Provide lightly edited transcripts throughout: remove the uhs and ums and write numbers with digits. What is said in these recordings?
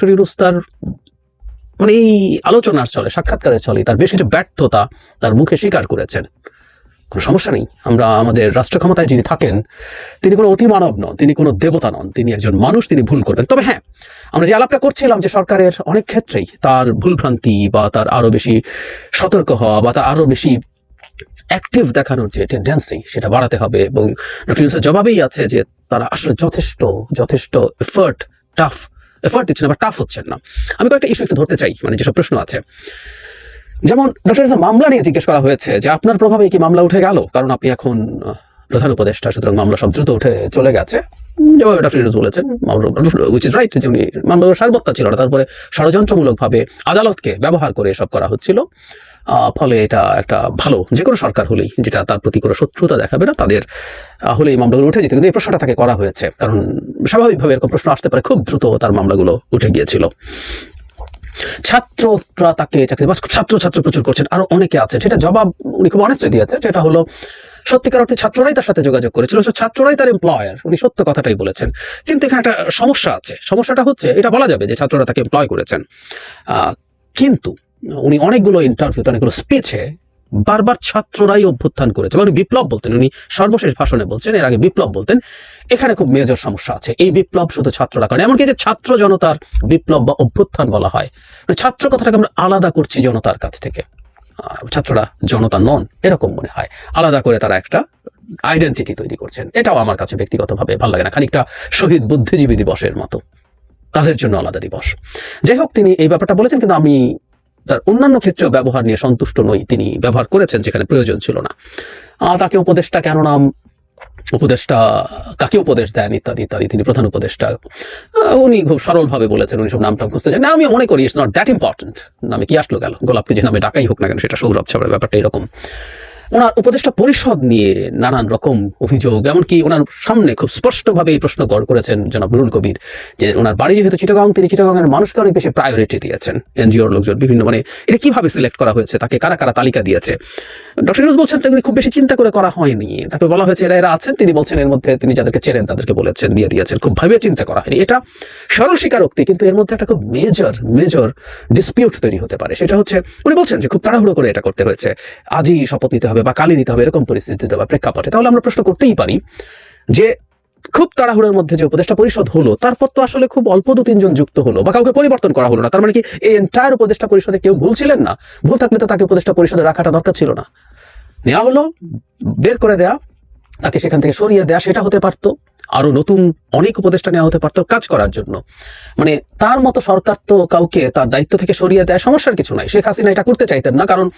Doctor Yunus তার মানে এই আলোচনার চলে, সাক্ষাৎকারের চলে তার বেশ কিছু ব্যর্থতা তার মুখে স্বীকার করেছেন। কোনো সমস্যা নেই, আমরা আমাদের রাষ্ট্র ক্ষমতায় যিনি থাকেন তিনি কোনো অতিমানব নন, তিনি কোনো দেবতা নন, তিনি একজন মানুষ, তিনি ভুল করবেন। তবে হ্যাঁ, আমরা যে আলাপটা করছিলাম যে সরকারের অনেক ক্ষেত্রেই তার ভুলভ্রান্তি বা তার আরও বেশি সতর্ক হওয়া বা তার আরও বেশি অ্যাক্টিভ দেখানোর যে টেন্ডেন্সি সেটা বাড়াতে হবে, এবং ডক্টর ইউনূসের জবাবেই আছে যে তারা আসলে যথেষ্ট এফার্ট দিচ্ছেন না বা টাফ হচ্ছেন না। আমি কয়েকটা ইস্যু একটু ধরতে চাই, মানে যেসব প্রশ্ন আছে। যেমন ডক্টর ইউনূসের মামলা নিয়ে জিজ্ঞেস করা হয়েছে যে আপনার প্রভাবে কি মামলা উঠে গেল, কারণ আপনি এখন প্রধান উপদেষ্টা, সুতরাং মামলা সব দ্রুত উঠে চলে গেছে। যেভাবে ডক্টর ইউনূস বলেছেন, উইচ ইজ রাইট, যে উনি মামলার সারবত্তা ছিল না, তারপরে ষড়যন্ত্রমূলকভাবে আদালতকে ব্যবহার করে এসব করা হচ্ছিল। ফলে এটা একটা ভালো, যে কোনো সরকার হলেই যেটা তার প্রতি কোনো শত্রুতা দেখাবে না তাদের হলেই মামলাগুলো উঠে যেত। কিন্তু এই প্রশ্নটা তাকে করা হয়েছে, কারণ স্বাভাবিকভাবে এরকম প্রশ্ন আসতে পারে, খুব দ্রুত তার মামলাগুলো উঠে গিয়েছিল। ছাত্ররা তাকে ছাত্র প্রচুর করছেন, আরো অনেকে আছেন, সেটা জবাব উনি খুব অনেস্টলি দিয়েছে। সেটা হলো সত্যিকার অর্থে ছাত্ররাই তার সাথে যোগাযোগ করেছিল, ছাত্ররাই তার এমপ্লয়ার, উনি সত্য কথাটাই বলেছেন। কিন্তু এখানে একটা সমস্যা আছে, সমস্যাটা হচ্ছে এটা বলা যাবে যে ছাত্ররা তাকে এমপ্লয় করেছেন, কিন্তু উনি অনেকগুলো ইন্টারভিউতে, অনেকগুলো স্পিচে বারবার ছাত্ররাই অভ্যুত্থান করেছে, উনি বিপ্লব বলতেন, উনি সর্বশেষ ভাষণে বলছেন, এর আগে বিপ্লব বলতেন। এখানে খুব মেজর সমস্যা আছে, এই বিপ্লব শুধু ছাত্ররা করেন। এমনকি যে ছাত্র জনতার বিপ্লব বা অভ্যুত্থান বলা হয়, ছাত্র কথাটাকে আমরা আলাদা করছি জনতার কাছ থেকে, ছাত্ররা জনতা নন এরকম মনে হয়, আলাদা করে তারা একটা আইডেন্টিটি তৈরি করছেন। এটাও আমার কাছে ব্যক্তিগতভাবে ভালো লাগে না, খানিকটা শহীদ বুদ্ধিজীবী দিবসের মতো, তাদের জন্য আলাদা দিবস। যাই হোক, তিনি এই ব্যাপারটা বলেছেন, কিন্তু আমি তার অন্যান্য ক্ষেত্রেও ব্যবহার নিয়ে সন্তুষ্ট নই। তিনি ব্যবহার করেছেন যেখানে প্রয়োজন ছিল না, তাকে উপদেষ্টা কেন নাম, উপদেষ্টা কাকে উপদেশ দেন ইত্যাদি ইত্যাদি, তিনি প্রধান উপদেষ্টা, উনি খুব সরলভাবে বলেছেন, উনি সব নামটাম খুঁজতে চান না। আমি মনে করি ইটস নট দ্যাট ইম্পর্টেন্ট, নামে কি আসলো গেল, গোলাপকে যে নামে ডাকাই হোক না কেন সেটা সৌরভ ছাড়ার ব্যাপারটা এরকম। ওনার উপদেষ্টা পরিষদ নিয়ে নানান রকম অভিযোগ, এমনকি ওনার সামনে খুব স্পষ্টভাবে এই প্রশ্ন গড় করেছেন জনাব নুরুল কবির, যে ওনার বাড়ি যেহেতু চিটাগাং, তিনি চিটাগাংয়ের মানুষকে অনেক বেশি প্রায়োরিটি দিয়েছেন, এনজিওর লোকজন বিভিন্ন, মানে এটা কিভাবে সিলেক্ট করা হয়েছে, তাকে কারা কারা তালিকা দিয়েছে। ডক্টর ইউনূস বলছেন তিনি খুব বেশি চিন্তা করে করা হয়নি, তাকে বলা হয়েছে এরা আছেন, তিনি বলছেন এর মধ্যে তিনি যাদেরকে চেনেন তাদেরকে বলেছেন, দিয়ে দিয়েছেন, খুব ভাবে চিন্তা করা হয়নি। এটা সরল স্বীকারোক্তি, কিন্তু এর মধ্যে একটা খুব মেজর ডিসপিউট তৈরি হতে পারে। সেটা হচ্ছে উনি বলছেন যে খুব তাড়াহুড়ো করে এটা করতে হয়েছে, আজই শপথ নিতে হবে বা কালই নিতে হবে, এরকম পরিস্থিতিতে বা প্রেক্ষাপটে। তাহলে আমরা প্রশ্ন করতেই পারি যে খুব তাড়াহুড়োর মধ্যে যে উপদেষ্টা পরিষদ হলো, তারপর তো আসলে খুব অল্প 2-3 জন যুক্ত হলো বা কাউকে পরিবর্তন করা হলো না, তার মানে কি এই এন্টায়ার উপদেষ্টা পরিষদে কেউ ভুল ছিলেন না? ভুল থাকলে তো তাকে উপদেষ্টা পরিষদে রাখাটা দরকার ছিল না, নেওয়া হলো, বের করে দেয়া, তাকে সেখান থেকে সরিয়ে দেয়া, সেটা হতে পারতো। আরো নতুন অনেক উপদেষ্টা নেওয়া হতে পারতো কাজ করার জন্য। মানে তার মতো সরকার তো কাউকে তার দায়িত্ব থেকে সরিয়ে দেয়, সমস্যার কিছু নাই। শেখ হাসিনা এটা করতে চাইতেন না, কারণ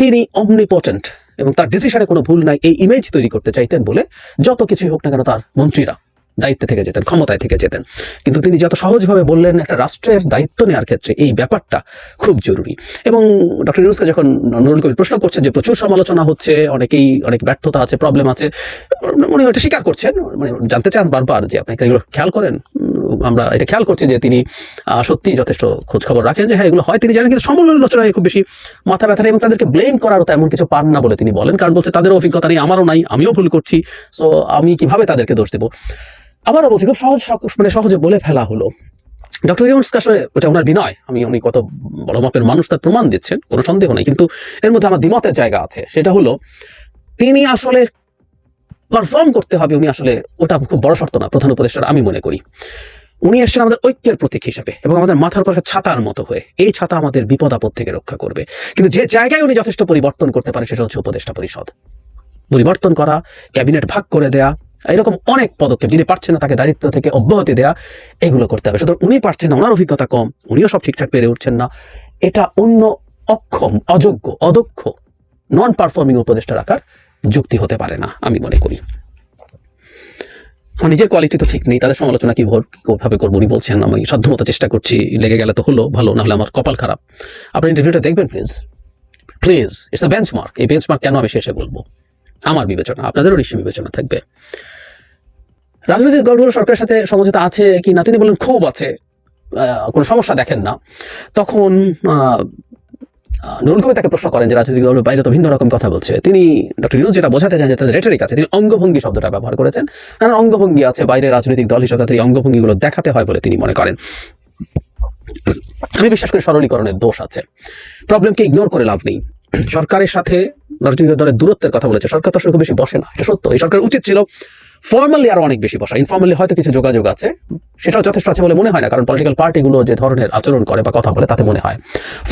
তিনি অমনিপটেন্ট এবং তার ডিসিশনে কোনো ভুল নাই, এই ইমেজ তৈরি করতে চাইতেন বলে যত কিছুই হোক না কেন তার মন্ত্রীরা দায়িত্বে থেকে যেতেন, ক্ষমতায় থেকে যেতেন। কিন্তু তিনি যত সহজভাবে বললেন একটা রাষ্ট্রের দায়িত্ব নেওয়ার ক্ষেত্রে এই ব্যাপারটা খুব জরুরি। এবং ডক্টর ইউনূসকে যখন নুরুল কবির প্রশ্ন করছেন যে প্রচুর সমালোচনা হচ্ছে, অনেক ব্যর্থতা আছে, প্রবলেম আছে, উনি ওটা স্বীকার করছেন, মানে জানতে চান বারবার যে আপনি এগুলো খেয়াল করেন। আমরা এটা খেয়াল করছি যে তিনি সত্যিই যথেষ্ট খোঁজ খবর রাখেন, যে হ্যাঁ এগুলো হয় তিনি জানেন, কিন্তু সমালোচনায় খুব বেশি মাথা ব্যথা নেই এবং তাদেরকে ব্লেম করারও তেমন কিছু পান না বলে তিনি বলেন, কারণ বলছে তাদেরও অভিজ্ঞতা নেই, আমারও নাই, আমিও ভুল করছি, সো আমি কিভাবে তাদেরকে দোষ দেবো। আবারও বলছি খুব সহজে বলে ফেলা হলো। ডক্টর ইউনূস আসলে ওটা ওনার বিনয়, উনি কত বড় মাপের মানুষ তার প্রমাণ দিচ্ছেন, কোনো সন্দেহ নেই, কিন্তু এর মধ্যে আমার দ্বিমতের জায়গা আছে। সেটা হলো তিনি আসলে পারফর্ম করতে হবে, উনি আসলে ওটা খুব বড় শর্ত না প্রধান উপদেষ্টার, আমি মনে করি। উনি এসছেন আমাদের ঐক্যের প্রতীক হিসেবে এবং আমাদের মাথার উপর ছাতার মতো হয়ে, এই ছাতা আমাদের বিপদ আপদ থেকে রক্ষা করবে। কিন্তু যে জায়গায় উনি যথেষ্ট পরিবর্তন করতে পারে সেটা হচ্ছে উপদেষ্টা পরিষদ পরিবর্তন করা, ক্যাবিনেট ভাগ করে দেয়া, এরকম অনেক পদক্ষেপ, যিনি পারছেন না তাকে দায়িত্ব থেকে অব্যাহতি দেয়া, এগুলো করতে হবে। সুতরাং উনি পারছেন না, ওনার অভিজ্ঞতা কম, উনিও সব ঠিকঠাক পেরে উঠছেন না, এটা অন্য অক্ষম, অযোগ্য, অদক্ষ, নন পারফর্মিং উপদেষ্টা রাখার যুক্তি হতে পারে না, আমি মনে করি। আমার নিজের কোয়ালিটি তো ঠিক নেই, তাদের সমালোচনা কিভাবে করবো উনি বলছেন, আমি সাধ্যমতো চেষ্টা করছি, লেগে গেলে তো হলো ভালো, না হলে আমার কপাল খারাপ। আপনি ইন্টারভিউটা দেখবেন প্লিজ, ইটস আ বেঞ্চমার্ক। এই বেঞ্চমার্ক কেন আমি শেষে বলবো, আমার বিবেচনা, আপনাদেরও নিশ্চয়ই বিবেচনা থাকবে। রাজনৈতিক দলগুলো সরকারের সাথে সমঝোতা আছে কি না, তিনি বলেন খুব আছে, কোনো সমস্যা দেখেন না। তখন নুরুল কবির তাকে প্রশ্ন করেন যে রাজনৈতিক দলের বাইরে তো ভিন্ন রকম কথা বলছে। তিনি ডক্টর ইউনূস যেটা বোঝাতে চান যে তাদের রেটরিক আছে, তিনি অঙ্গভঙ্গি শব্দটা ব্যবহার করেছেন। নানান অঙ্গভঙ্গি আছে বাইরে রাজনৈতিক দল হিসেবে, তাদের এই অঙ্গভঙ্গিগুলো দেখাতে হয় বলে তিনি মনে করেন। আমি বিশ্বাস করি সরলীকরণের দোষ আছে, প্রবলেমকে ইগনোর করে লাভ নেই। সরকারের সাথে রাজনৈতিক দলের দূরত্বের কথা বলেছে, সরকার তো আসলে খুব বেশি বসে না, এটা সত্য। এই সরকার উচিত ছিল ফর্মালি আরো অনেক বেশি বসা, ইনফর্মালি হয়তো কিছু যোগাযোগ আছে, সেটাও যথেষ্ট আছে বলে মনে হয় না, কারণ পলিটিক্যাল পার্টিগুলো যে ধরনের আচরণ করে বা কথা বলে তাতে মনে হয়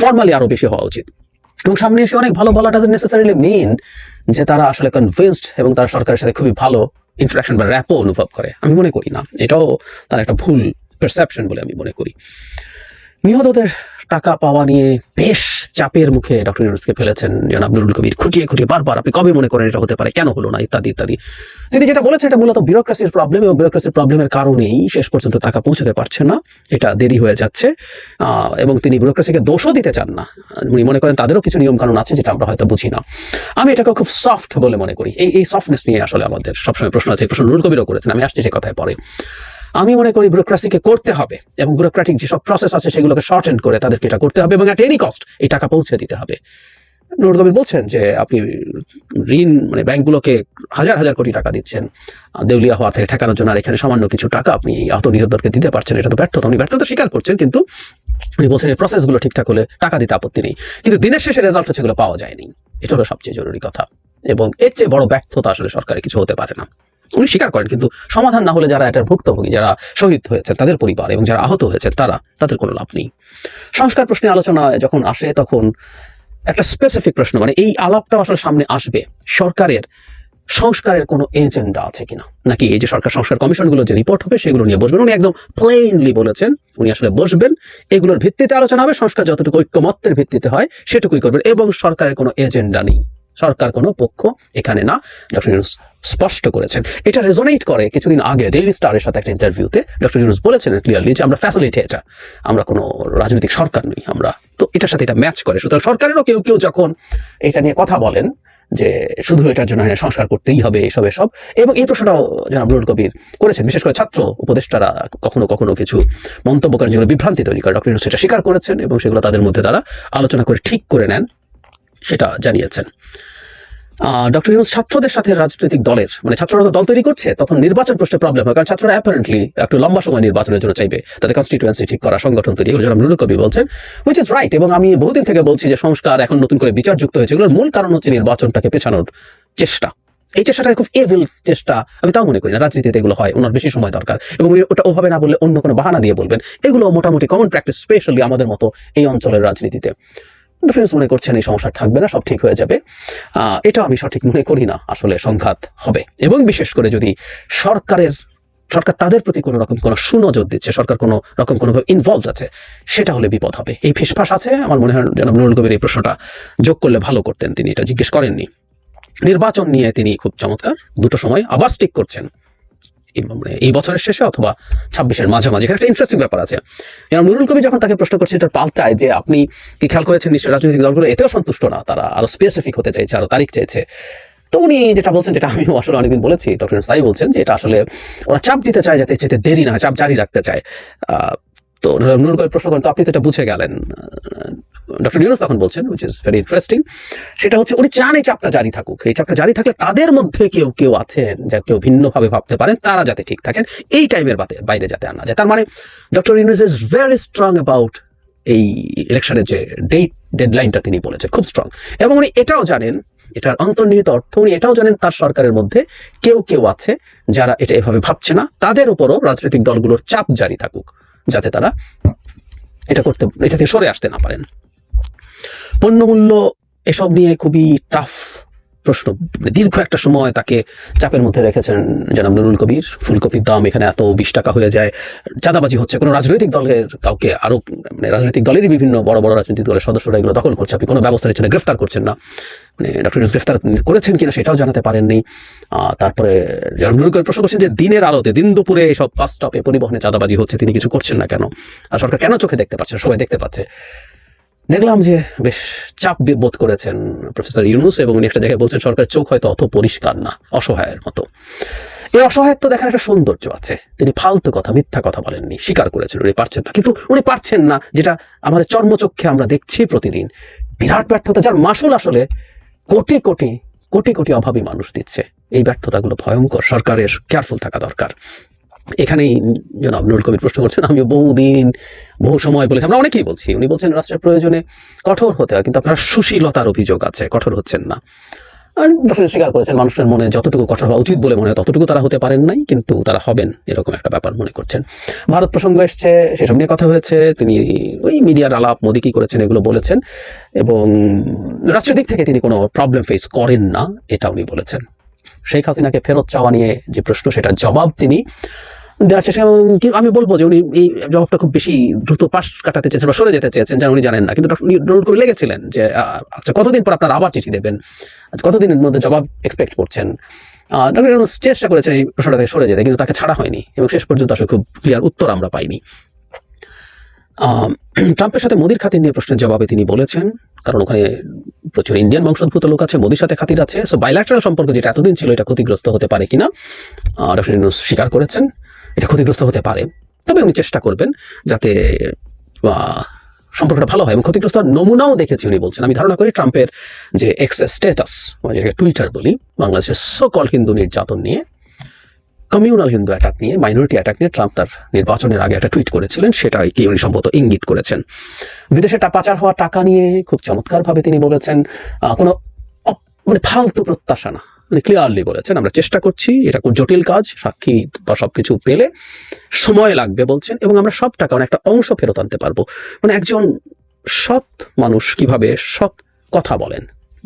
ফর্মালি আরো বেশি হওয়া উচিত। এবং সামনে এসে অনেক ভালো বলা ডাজন্ট নেসেসারিলি মিন যে তারা আসলে কনভিন্সড এবং তারা সরকারের সাথে খুবই ভালো ইন্টারাকশন বা র্যাপো অনুভব করে, আমি মনে করি না। এটাও তার একটা ভুল পারসেপশন বলে আমি মনে করি। নিহতদের টাকা পাওয়া নিয়ে বেশ চাপের মুখে ডক্টর ইউনূসকে ফেলেছেন জনাব নুরুল কবির, খুঁটিয়ে খুঁটিয়ে বারবার, আপনি কবে মনে করেন এটা হতে পারে, কেন হলো না, ইত্যাদি ইত্যাদি। তিনি যেটা বলেছেন এটা মূলত বিউরোক্রেসির প্রবলেম, এবং বিউরোক্রেসির প্রবলেমের কারণেই শেষ পর্যন্ত টাকা পৌঁছাতে পারছে না, এটা দেরি হয়ে যাচ্ছে। এবং তিনি বিউরোক্রেসিকে দোষও দিতে চান না, উনি মনে করেন তাদেরও কিছু নিয়ম কানুন আছে যেটা আমরা হয়তো বুঝি না। আমি এটাকে খুব সফট বলে মনে করি। এই সফটনেস নিয়ে আসলে আমাদের সবসময় প্রশ্ন আছে, প্রশ্ন নুরুল কবিরও করেছেন, আমি আসছি সে কথায় পরে। আমি মনে করি ব্যুরোক্রেসিকে করতে হবে এবং ব্যুরোক্রেটিক যেসব প্রসেস আছে সেগুলোকে শর্টেন করে তাদেরকে এটা করতে হবে এবং অ্যাট এনি কস্ট এই টাকা পৌঁছে দিতে হবে। নুরুল কবির বলছেন যে আপনি ঋণ মানে ব্যাংকগুলোকে হাজার হাজার কোটি টাকা দিচ্ছেন দেউলিয়া হওয়ার থেকে ঠেকানোর জন্য, আর এখানে সামান্য কিছু টাকা আপনি আহত নিহতদেরকে দিতে পারছেন, এটা তো ব্যর্থতা। উনি ব্যর্থতা স্বীকার করছেন, কিন্তু উনি বলছেন এই প্রসেসগুলো ঠিকঠাক হলে টাকা দিতে আপত্তি নেই, কিন্তু দিনের শেষে রেজাল্ট হচ্ছে এগুলো পাওয়া যায়নি, এটা হলো সবচেয়ে জরুরি কথা। এবং এর চেয়ে বড় ব্যর্থতা আসলে সরকারের কিছু হতে পারে না, উনি স্বীকার করেন। কিন্তু সমাধান না হলে যারা এটার ভুক্তভোগী, যারা শহীদ হয়েছেন তাদের পরিবার এবং যারা আহত হয়েছেন তাদের কোনো লাভ নেই। সংস্কার প্রশ্নে আলোচনা যখন আসে তখন একটা স্পেসিফিক প্রশ্ন, মানে এই আলাপটা আসলে সামনে আসবে, সরকারের সংস্কারের কোনো এজেন্ডা আছে কিনা, নাকি এই যে সরকার সংস্কার কমিশনগুলো যে রিপোর্ট হবে সেগুলো নিয়ে বসবেন। উনি একদম প্লেইনলি বলেছেন উনি আসলে বসবেন, এগুলোর ভিত্তিতে আলোচনা হবে, সংস্কার যতটুকু ঐক্যমত্যের ভিত্তিতে হয় সেটুকুই করবেন, এবং সরকারের কোনো এজেন্ডা নেই, সরকার কোনো পক্ষ এখানে না, ডক্টর ইউনূস স্পষ্ট করেছেন। এটা রেজোনেট করে কিছুদিন আগে ডেইলি স্টারের সাথে একটা ইন্টারভিউতে ডক্টর ইউনূস বলেছেন ক্লিয়ারলি যে আমরা ফ্যাসিলিটেটর, আমরা কোনো রাজনৈতিক সরকার নই, আমরা তো এটার সাথে এটা ম্যাচ করে। সুতরাং সরকারেরও কেউ কেউ যখন এটা নিয়ে কথা বলেন যে শুধু এটার জন্য সংস্কার করতেই হবে এসব, এবং এই প্রশ্নটাও জনাব নুরুল কবির করেছেন, বিশেষ করে ছাত্র উপদেষ্টারা কখনো কখনো কিছু মন্তব্য করেন যেগুলো বিভ্রান্তি তৈরি করে, ডক্টর ইউনূস সেটা স্বীকার করেছেন এবং সেগুলো তাদের মধ্যে তারা আলোচনা করে ঠিক করে নেন, সেটা জানিয়েছেন। ডক্টর ইউনূস ছাত্রদের সাথে রাজনৈতিক দলের মানে ছাত্ররা তো দল তৈরি করছে, তখন নির্বাচন প্রশ্নে প্রবলেম হয়, কারণ ছাত্ররা অ্যাপারেন্টলি একটু লম্বা সময় নির্বাচনের জন্য চাইবে, তাদের কনস্টিটুয়েন্সি ঠিক করা, সংগঠন তৈরি, এগুলো জনাব নুরুল কবির বলছেন, হুইচ ইজ রাইট। এবং আমি বহুদিন থেকে বলছি যে সংস্কার এখন নতুন করে বিচার যুক্ত হয়েছে, এগুলোর মূল কারণ হচ্ছে নির্বাচনটাকে পেছানোর চেষ্টা। এই চেষ্টাটা খুব এভিল চেষ্টা, আমি তাও মনে করি না। রাজনীতিতে এগুলো হয়, ওনার বেশি সময় দরকার, এবং ওটা ওভাবে না বললে অন্য কোনো বাহানা দিয়ে বলবেন, এগুলো মোটামুটি কমন প্র্যাকটিস, স্পেশালি আমাদের মতো এই অঞ্চলের রাজনীতিতে। ডিফারেন্স মনে করছেন এই সমস্যা থাকবে না, সব ঠিক হয়ে যাবে, এটা আমি সঠিক মনে করি না। আসলে সংঘাত হবে, এবং বিশেষ করে যদি সরকার তাদের প্রতি কোনো রকম কোনো সুনজর দিচ্ছে, সরকার কোনো রকম কোনোভাবে ইনভলভ আছে, সেটা হলে বিপদ হবে। এই ফিসফাস আছে, আমার মনে হয় জনাব নুরুল কবির এই প্রশ্নটা যোগ করলে ভালো করতেন, তিনি এটা জিজ্ঞেস করেননি। নির্বাচন নিয়ে তিনি খুব চমৎকার দুটো সময় আবার স্টিক করছেন, এই বছরের শেষে অথবা 26-এর মাঝামাঝি। এখানে একটা ইন্টারেস্টিং ব্যাপার আছে, নুরুল কবির যখন তাকে প্রশ্ন করছে এটার পাল্টায় যে আপনি কি খেয়াল করেছেন নিশ্চয়ই রাজনৈতিক দলগুলো এতেও সন্তুষ্ট না, তারা আরো স্পেসিফিক হতে চাইছে, আরো তারিখ চাইছে। তো উনি যেটা বলছেন, যেটা আমিও আসলে অনেকদিন বলেছি, ডক্টর সাই বলছেন যে এটা আসলে ওরা চাপ দিতে চায় যাতে যেতে দেরি না হয়, চাপ জারি রাখতে চায়। তো নুরুল কবির প্রশ্ন করেন তো আপনি তো এটা বুঝে গেলেন। ডক্টর ইউনূস তখন বলছেন, হুইচ ইজ ভেরি ইন্টারেস্টিং, সেটা হচ্ছে উনি চান এই চাপটা জারি থাকুক, এই চাপটা জারি থাকলে তাদের মধ্যে কেউ কেউ আছেন যা কেউ ভিন্নভাবে ভাবতে পারেন, তারা যাতে ঠিক থাকেন, এই টাইমের বাইরে যাতে আনা যায়। তার মানে doctor Yunus is very strong about এই ইলেকশনের যে ডেডলাইনটা তিনি বলেছেন, খুব স্ট্রং। এবং উনি এটাও জানেন, এটার অন্তর্নিহিত অর্থ উনি এটাও জানেন তার সরকারের মধ্যে কেউ কেউ আছে যারা এটা এভাবে ভাবছে না, তাদের উপরও রাজনৈতিক দলগুলোর চাপ জারি থাকুক যাতে তারা এটা থেকে সরে আসতে না পারেন। পণ্যমূল্য এসব নিয়ে খুবই টাফ প্রশ্ন, দীর্ঘ একটা সময় তাকে চাপের মধ্যে রেখেছেন জনাব নুরুল কবির। ফুলকপির দাম এখানে এত 20 টাকা হয়ে যায়, চাঁদাবাজি হচ্ছে, কোনো রাজনৈতিক দলের কাউকে আরো মানে রাজনৈতিক দলেরই বিভিন্ন বড় বড় রাজনৈতিক দলের সদস্যরা এগুলো দখল করছে, আপনি কোনো ব্যবস্থা নিচ্ছেন, গ্রেফতার করছেন না, মানে ডক্টর ইউনূস গ্রেফতার করেছেন কিনা সেটাও জানাতে পারেননি। তারপরে জনাব নুরুল কবির প্রশ্ন করছেন যে দিনের আলোতে দিন দুপুরে সব বাস স্টপে পরিবহনে চাঁদাবাজি হচ্ছে, তিনি কিছু করছেন না কেন, আর সরকার কেন চোখে দেখতে পাচ্ছে, সবাই দেখতে পাচ্ছে। দেখলাম যে বেশ চাপ বোধ করেছেন প্রফেসর ইউনূস, এবং উনি একটা জায়গায় বলছেন সরকারের চোখ হয়তো অত পরিষ্কার না, অসহায়ের মতো। এই অসহায়ত্ব দেখার একটা সৌন্দর্য আছে, তিনি ফালতু কথা মিথ্যা কথা বলেননি, স্বীকার করেছেন উনি পারছেন না, কিন্তু উনি পারছেন না যেটা আমাদের চর্মচক্ষে আমরা দেখছি প্রতিদিন, বিরাট ব্যর্থতা, যার মাসুল আসলে কোটি কোটি কোটি কোটি অভাবী মানুষ দিচ্ছে। এই ব্যর্থতাগুলো ভয়ঙ্কর, সরকারের কেয়ারফুল থাকা দরকার। এখানেই জনাব নুরুল কবির প্রশ্ন করছেন, আমি বহু সময় বলেছি, আমরা অনেকেই বলছি, উনি বলছেন রাষ্ট্রের প্রয়োজনে কঠোর হতে হয়, কিন্তু আপনার সুশীলতার অভিযোগ আছে, কঠোর হচ্ছেন না। আর ডক্টর স্বীকার করেছেন মানুষের মনে যতটুকু কঠোর হওয়া উচিত বলে মনে হয় ততটুকু তারা হতে পারেন নাই, কিন্তু তারা হবেন এরকম একটা ব্যাপার মনে করছেন। ভারত প্রসঙ্গ এসছে, সেসব নিয়ে কথা হয়েছে, তিনি ওই মিডিয়ার আলাপ মোদি কি করেছেন এগুলো বলেছেন, এবং রাষ্ট্রের দিক থেকে তিনি কোনো প্রবলেম ফেস করেন না এটা উনি বলেছেন। শেখ হাসিনাকে ফেরত চাওয়া নিয়ে যে প্রশ্ন, সেটার জবাব তিনি দেওয়ার শেষে আমি বলবো যে উনি এই জবাবটা খুব বেশি দ্রুত পাশ কাটাতে চেয়েছেন বা সরে যেতে চেয়েছেন, যেন উনি জানেন না। কিন্তু নুরুল কবির লেগেছিলেন যে আচ্ছা কতদিন পর আপনারা আবার চিঠি দেবেন, কতদিনের মধ্যে জবাব এক্সপেক্ট করছেন। ডক্টর ইউনূস চেষ্টা করেছেন এই প্রশ্নটা থেকে সরে যেতে, কিন্তু তাকে ছাড়া হয়নি এবং শেষ পর্যন্ত আসলে খুব ক্লিয়ার উত্তর আমরা পাইনি। ট্রাম্পের সাথে মোদির খাতির নিয়ে প্রশ্নের জবাবে তিনি বলেছেন, কারণ ওখানে প্রচুর ইন্ডিয়ান বংশোদ্ভূত লোক আছে, মোদির সাথে খাতির আছে, সো বাইল্যাটারাল সম্পর্ক যেটা এতদিন ছিল এটা ক্ষতিগ্রস্ত হতে পারে কিনা ডক্টর ইউনূস স্বীকার করেছেন এটা ক্ষতিগ্রস্ত হতে পারে, তবে উনি চেষ্টা করবেন যাতে সম্পর্কটা ভালো হয়, এবং ক্ষতিগ্রস্ত নমুনাও দেখেছি উনি বলছেন। আমি ধারণা করি ট্রাম্পের যে এক্স স্ট্যাটাস, যেটাকে টুইটার বলি, বাংলাদেশের সকল হিন্দু নির্যাতন নিয়ে, কমিউনাল হিন্দু অ্যাটাক নিয়ে, মাইনরিটি অ্যাটাক নিয়ে ট্রাম্প তার নির্বাচনের আগে একটা টুইট করেছিলেন, সেটাকে উনি সম্ভবত ইঙ্গিত করেছেন। বিদেশে পাচার হওয়া টাকা নিয়ে খুব চমৎকারভাবে তিনি বলেছেন কোনো মানে ফালতু প্রত্যাশা না, মানে ক্লিয়ারলি বলেছেন আমরা চেষ্টা করছি, এটা খুব জটিল কাজ, সাক্ষী বা সবকিছু পেলে সময় লাগবে বলছেন, এবং আমরা সব টাকা একটা অংশ ফেরত আনতে পারবো। মানে একজন সৎ মানুষ কিভাবে সৎ কথা বলেন,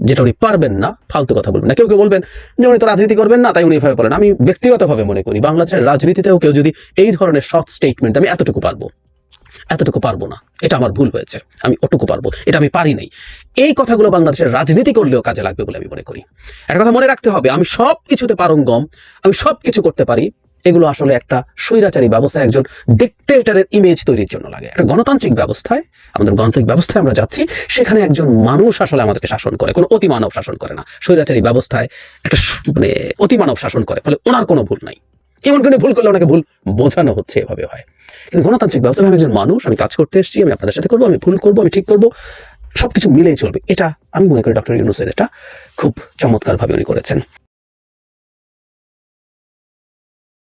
যেটা উনি পারবেন না ফালতু কথা বলবেন না। কেউ বলবেন যে উনি তো রাজনীতি করবেন না তাই উনি এভাবে বলেন। আমি ব্যক্তিগতভাবে মনে করি বাংলাদেশের রাজনীতিতেও কেউ যদি এই ধরনের সৎ স্টেটমেন্ট, আমি এতটুকু পারবো না, এটা আমার ভুল হয়েছে, আমি ওটুকু পারবো, এটা আমি পারি নাই, এই কথাগুলো বাংলাদেশের রাজনীতি করলেও কাজে লাগবে বলে আমি মনে করি। একটা কথা মনে রাখতে হবে, আমি সব কিছুতে পারঙ্গম, আমি সব কিছু করতে পারি, এগুলো আসলে একটা স্বৈরাচারী ব্যবস্থায় একজন ডিক্টেটরের ইমেজ তৈরির জন্য লাগে। একটা গণতান্ত্রিক ব্যবস্থায়, আমাদের গণতান্ত্রিক ব্যবস্থায় আমরা যাচ্ছি, সেখানে একজন মানুষ আসলে আমাদেরকে শাসন করে, কোনো অতিমানব শাসন করে না। স্বৈরাচারী ব্যবস্থায় একটা মানে অতিমানব শাসন করে, ফলে ওনার কোনো ভুল নাই, এমন কোনো ভুল করলে ওনাকে ভুল বোঝানো হচ্ছে, এভাবে হয়। কিন্তু গণতান্ত্রিক ব্যবস্থায় আমি একজন মানুষ, আমি কাজ করতে এসেছি, আমি আপনাদের সাথে করবো, আমি ভুল করবো, আমি ঠিক করবো, সবকিছু মিলেই চলবে, এটা আমি মনে করি ডক্টর ইউনূসের এটা খুব চমৎকারভাবে উনি করেছেন।